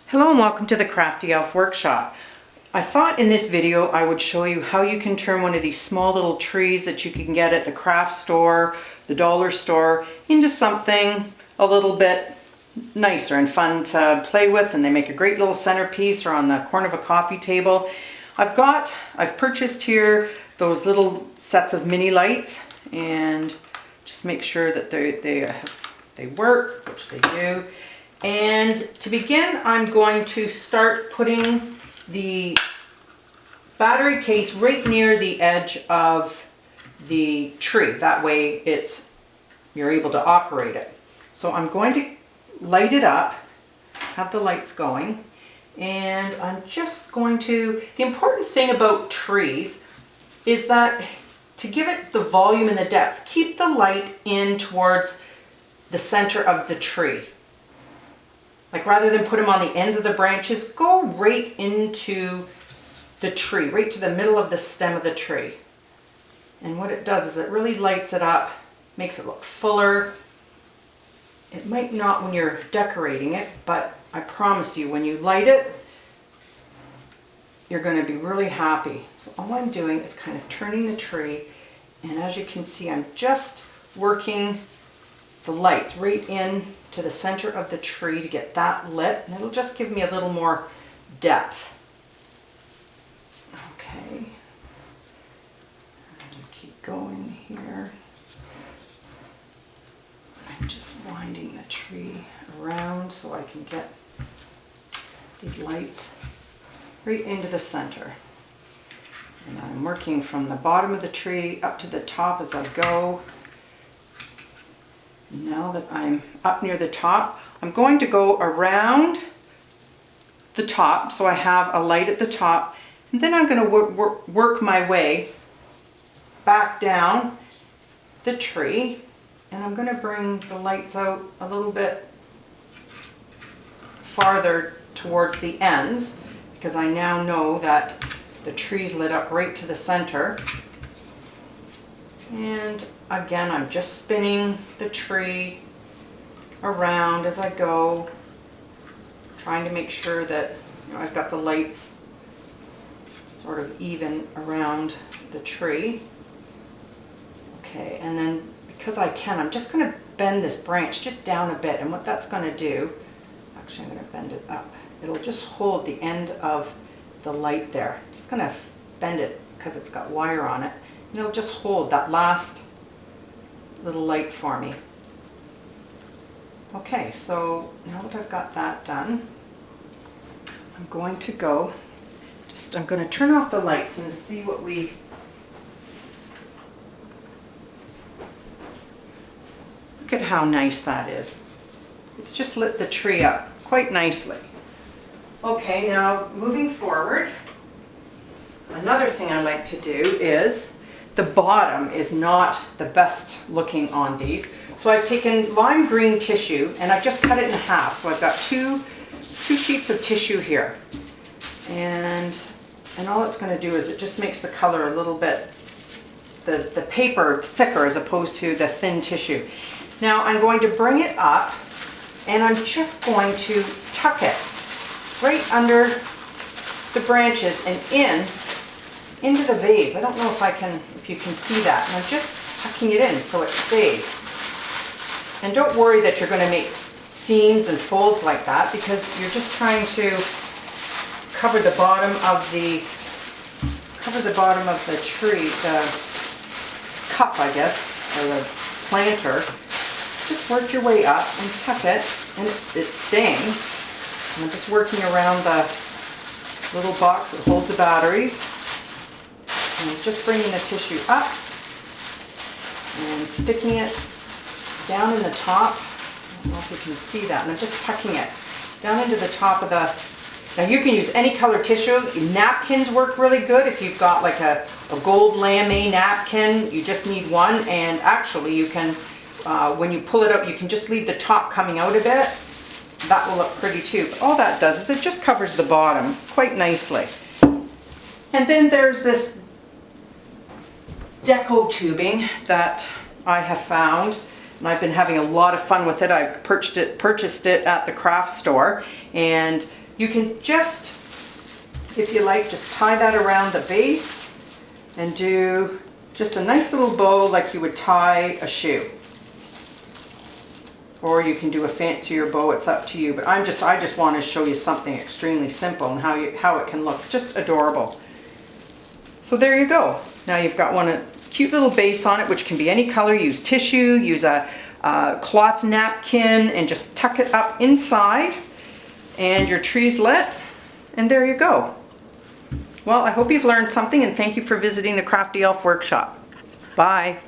Hello and welcome to the Crafty Elf Workshop. I thought in this video I would show you how you can turn one of these small little trees that you can get at the craft store, the dollar store, into something a little bit nicer and fun to play with, and they make a great little centerpiece or on the corner of a coffee table. I've purchased here those little sets of mini lights, and just make sure that they work, which they do. And to begin, I'm going to start putting the battery case right near the edge of the tree. That way you're able to operate it. So I'm going to light it up, have the lights going, and I'm just going to, the important thing about trees is that to give it the volume and the depth, keep the light in towards the center of the tree. Like rather than put them on the ends of the branches, go right into the tree, right to the middle of the stem of the tree. And what it does is it really lights it up, makes it look fuller. It might not when you're decorating it, but I promise you when you light it, you're going to be really happy. So all I'm doing is kind of turning the tree, and as you can see, I'm just working the lights right in to the center of the tree to get that lit, and it'll just give me a little more depth. Okay, and keep going here. I'm just winding the tree around so I can get these lights right into the center. And I'm working from the bottom of the tree up to the top as I go. Now that I'm up near the top, I'm going to go around the top so I have a light at the top, and then I'm going to work my way back down the tree, and I'm going to bring the lights out a little bit farther towards the ends because I now know that the tree's lit up right to the center. And again, I'm just spinning the tree around as I go, trying to make sure that I've got the lights sort of even around the tree. Okay, and then because I can, I'm just going to bend this branch just down a bit, and what that's going to do, actually I'm going to bend it up. It'll just hold the end of the light there. Just going to bend it because it's got wire on it. And it'll just hold that last little light for me. Okay, so now that I've got that done, I'm going to go, I'm going to turn off the lights and see what we, look at how nice that is. It's just lit the tree up quite nicely. Okay, now moving forward, another thing I like to do is, the bottom is not the best looking on these. So I've taken lime green tissue and I've just cut it in half. So I've got two sheets of tissue here. And all it's going to do is it just makes the color a little bit, the paper thicker as opposed to the thin tissue. Now I'm going to bring it up and I'm just going to tuck it right under the branches and into the vase. I don't know if you can see that. And I'm just tucking it in so it stays. And don't worry that you're going to make seams and folds like that, because you're just trying to cover the bottom of the tree, the cup, I guess, or the planter. Just work your way up and tuck it, and it's staying. And I'm just working around the little box that holds the batteries. And just bringing the tissue up and sticking it down in the top. I don't know if you can see that. And I'm just tucking it down into the top of the, now you can use any color tissue. Napkins work really good. If you've got like a gold lame napkin, you just need one. And actually you can, when you pull it out, you can just leave the top coming out a bit. That will look pretty too. But all that does is it just covers the bottom quite nicely. And then there's this deco tubing that I have found, and I've been having a lot of fun with it. I purchased it at the craft store, and You can just, if you like, just tie that around the base and do just a nice little bow like you would tie a shoe. Or you can do a fancier bow, it's up to you. But I just want to show you something extremely simple and how it can look just adorable. So there you go. Now you've got a cute little base on it, which can be any color. Use tissue, use a cloth napkin, and just tuck it up inside. And your tree's lit. And there you go. Well, I hope you've learned something, and thank you for visiting the Crafty Elf Workshop. Bye.